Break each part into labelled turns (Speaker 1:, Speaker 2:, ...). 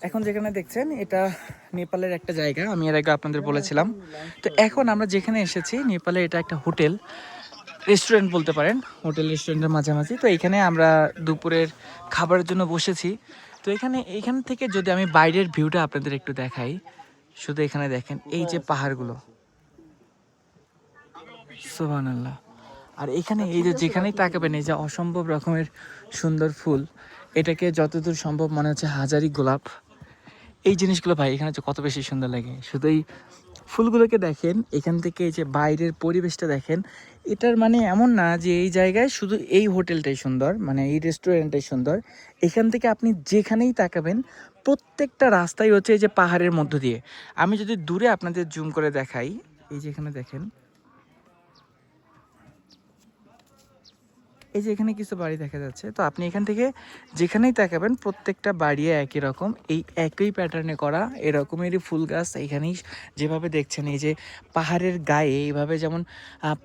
Speaker 1: এখন যেখানে দেখছেন এটা নেপালের একটা জায়গা, আমি এর আগে আপনাদের বলেছিলাম। তো এখন আমরা যেখানে এসেছি নেপালে, এটা একটা হোটেল রেস্টুরেন্ট বলতে পারেন, হোটেল রেস্টুরেন্টের মাঝামাঝি। তো এখানে আমরা দুপুরের খাবারের জন্য বসেছি। তো এখান থেকে যদি আমি বাইরের ভিউটা আপনাদের একটু দেখাই, শুধু এখানে দেখেন এই যে পাহাড়গুলো, সুবহানাল্লাহ। আর এখানে এই যে যেখানেই তাকাবেন এই যে অসম্ভব রকমের সুন্দর ফুল, এটাকে যতদূর সম্ভব মনে হচ্ছে হাজারি গোলাপ। এই জিনিসগুলো ভাই এখানে যে কত বেশি সুন্দর লাগে, শুধু এই ফুলগুলোকে দেখেন, এখান থেকে এই যে বাইরের পরিবেশটা দেখেন। এটার মানে এমন না যে এই জায়গায় শুধু এই হোটেলটাই সুন্দর, মানে এই রেস্টুরেন্টটাই সুন্দর। এখান থেকে আপনি যেখানেই তাকাবেন প্রত্যেকটা রাস্তাই হচ্ছে এই যে পাহাড়ের মধ্য দিয়ে। আমি যদি দূরে আপনাদের জুম করে দেখাই, এই যে এখানে দেখেন, এই যে এখানে কিছু বাড়ি দেখা যাচ্ছে। তো আপনি এখান থেকে যেখানেই তাকাবেন প্রত্যেকটা বাড়ি একই রকম, এই একই প্যাটার্নে করা, এরকমেরই ফুল গাছ এখানেই যেভাবে দেখছেন। এই যে পাহাড়ের গায়ে এইভাবে যেমন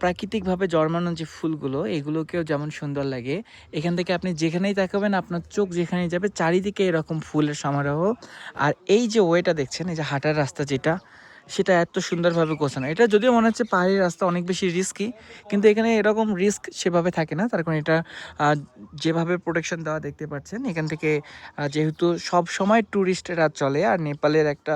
Speaker 1: প্রাকৃতিকভাবে জন্মানো যে ফুলগুলো, এগুলোকেও যেমন সুন্দর লাগে। এখান থেকে আপনি যেখানেই তাকাবেন আপনার চোখ যেখানেই যাবে চারিদিকে এরকম ফুলের সমারোহ। আর এই যে ওয়েটা দেখছেন, এই যে হাঁটার রাস্তা যেটা, সেটা এত সুন্দরভাবে গোছানো। এটা যদিও মনে হচ্ছে পাহাড়ি রাস্তা অনেক বেশি রিস্কি, কিন্তু এখানে এরকম রিস্ক সেভাবে থাকে না। তার কারণ এটা যেভাবে প্রোটেকশন দেওয়া দেখতে পাচ্ছেন এখান থেকে, যেহেতু সব সময় ট্যুরিস্টেরা চলে আর নেপালের একটা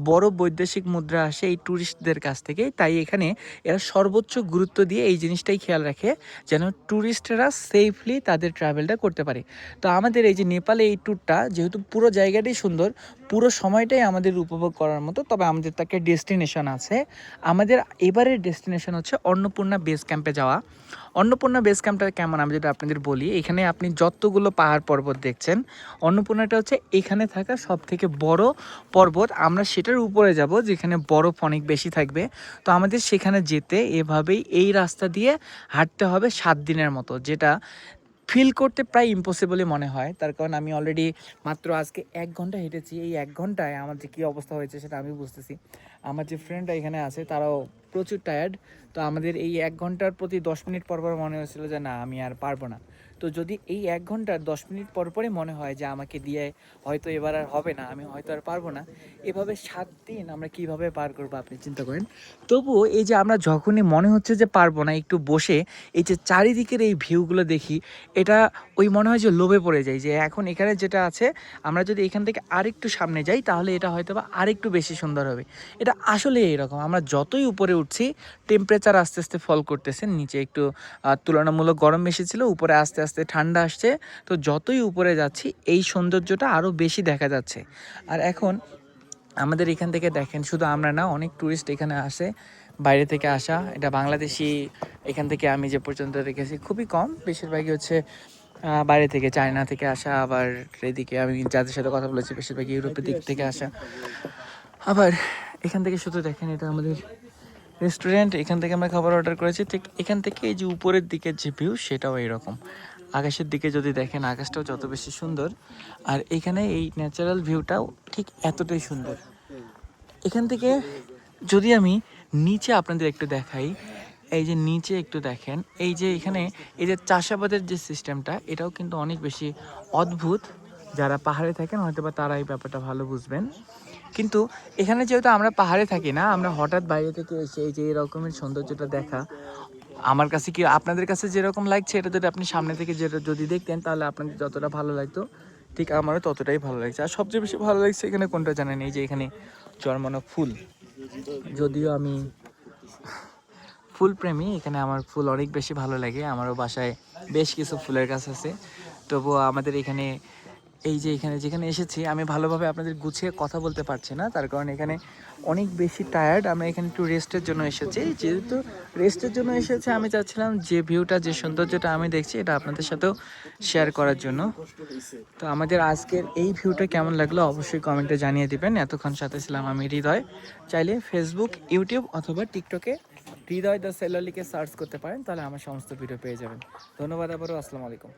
Speaker 1: বড় বৈদেশিক মুদ্রা আসে এই ট্যুরিস্টদের কাছ থেকে, তাই এখানে এরা সর্বোচ্চ গুরুত্ব দিয়ে এই জিনিসটাই খেয়াল রাখে যেন ট্যুরিস্টরা সেফলি তাদের ট্রাভেলটা করতে পারে। তো আমাদের এই যে নেপালে এই ট্যুরটা, যেহেতু পুরো জায়গাটাই সুন্দর, পুরো সময়টাই আমাদের উপভোগ করার মতো, তবে আমাদের তাকে ডেস্টিনেশন আছে। আমাদের এবারের ডেস্টিনেশন হচ্ছে অন্নপূর্ণা বেস ক্যাম্পে যাওয়া। অন্নপূর্ণা বেস ক্যাম্পটা কেমন আমি যদি আপনাদের বলি, এখানে আপনি যতগুলো পাহাড় পর্বত দেখছেন, অন্নপূর্ণাটা হচ্ছে এখানে থাকা সব থেকে বড় পর্বত। আমরা সেটার উপরে যাব যেখানে বরফ অনেক বেশি থাকবে। তো আমাদের সেখানে যেতে এভাবেই এই রাস্তা দিয়ে হাঁটতে হবে 7 দিনের মতো, যেটা ফিল করতে প্রায় ইম্পসিবলই মনে হয়। তার কারণ আমি অলরেডি মাত্র আজকে 1 ঘন্টা হেঁটেছি। এই 1 ঘন্টায় আমার যে কী অবস্থা হয়েছে সেটা আমি বুঝতেছি। আমার যে ফ্রেন্ডরা এখানে আছে তারাও প্রচুর টায়ার্ড। তো আমাদের এই 1 ঘন্টার প্রতি 10 মিনিট পর পর মনে হয়েছিল যে না আমি আর পারবো না। তো যদি এই 1 ঘন্টার 10 মিনিট পর পরই মনে হয় যে আমাকে দিয়ে হয়তো এবার আর হবে না, আমি হয়তো আর পারবো না, এভাবে 7 দিন আমরা কিভাবে পার করবো আপনি চিন্তা করেন। তবুও এই যে আমরা যখনই মনে হচ্ছে যে পারবো না, একটু বসে এই যে চারিদিকের এই ভিউগুলো দেখি, এটা ওই মনে হয় যে লোভে পড়ে যায় যে এখন এখানে যেটা আছে, আমরা যদি এখান থেকে আরেকটু সামনে যাই তাহলে এটা হয়তো বা আরেকটু বেশি সুন্দর হবে। এটা আসলে এইরকম, আমরা যতই উপরে উঠছি টেম্পারেচার আস্তে আস্তে ফল করতেছে, নিচে একটু তুলনামূলক গরম বেশি ছিল, উপরে আস্তে আস্তে ঠান্ডা আসছে। তো যতই উপরে যাচ্ছি এই সৌন্দর্যটা আরও বেশি দেখা যাচ্ছে। আর এখন আমাদের এখান থেকে দেখেন, শুধু আমরা না, অনেক ট্যুরিস্ট এখানে আসে, বাইরে থেকে আসা। এটা বাংলাদেশি এখান থেকে আমি যে পর্যন্ত দেখেছি খুবই কম, বেশিরভাগই হচ্ছে বাইরে থেকে, চায়না থেকে আসা। আবার এদিকে আমি যাদের সাথে কথা বলেছি বেশিরভাগই ইউরোপের দিক থেকে আসা। আবার এখান থেকে শুধু দেখেন, এটা আমাদের রেস্টুরেন্ট, এখান থেকে আমরা খাবার অর্ডার করেছি। ঠিক এখান থেকে এই যে উপরের দিকের যে ভিউ সেটাও এরকম। আকাশের দিকে যদি দেখেন আকাশটাও যত বেশি সুন্দর, আর এখানে এই ন্যাচারাল ভিউটাও ঠিক এতটাই সুন্দর। এখান থেকে যদি আমি নিচে আপনাদের একটু দেখাই, এই যে নিচে একটু দেখেন, এই যে এখানে এই যে চাষাবাদের যে সিস্টেমটা, এটাও কিন্তু অনেক বেশি অদ্ভুত। যারা পাহাড়ে থাকেন হয়তো বা তারা এই ব্যাপারটা ভালো বুঝবেন। কিন্তু এখানে যেহেতু আমরা পাহাড়ে থাকি না, আমরা হঠাৎ বাইরে থেকে এসে এই যে এরকমের সৌন্দর্যটা দেখা, আমার কাছে কি আপনাদের কাছে যেরকম লাগছে, এটা যদি আপনি সামনে থেকে যেটা যদি দেখতেন তাহলে আপনাদের যতটা ভালো লাগতো ঠিক আমারও ততটাই ভালো লাগছে। আর সবচেয়ে বেশি ভালো লাগছে এখানে কোনটা জানেন, এই যে এখানে জন্মানো ফুল। যদিও আমি ফুল প্রেমী, এখানে আমার ফুল অনেক বেশি ভালো লাগে, আমারও বাসায় বেশ কিছু ফুলের গাছ আছে। তবুও আমাদের এখানে এই যে এখানে যেখানে এসেছি আমি ভালোভাবে আপনাদের গুছিয়ে কথা বলতে পারছি না, তার কারণ এখানে অনেক বেশি টায়ার্ড। আমরা এখানে একটু রেস্টের জন্য এসেছি, যেহেতু রেস্টের জন্য এসেছি আমি চাচ্ছিলাম যে ভিউটা, যে সৌন্দর্যটা আমি দেখছি এটা আপনাদের সাথেও শেয়ার করার জন্য। তো আমাদের আজকের এই ভিউটা কেমন লাগলো অবশ্যই কমেন্টে জানিয়ে দিবেন। এতক্ষণ সাথে ছিলাম আমি হৃদয়। চাইলে ফেসবুক, ইউটিউব অথবা টিকটকে হৃদয় দ্য সেলর লিখে সার্চ করতে পারেন, তাহলে আমার সমস্ত ভিডিও পেয়ে যাবেন। ধন্যবাদ আবারও, আসসালামু আলাইকুম।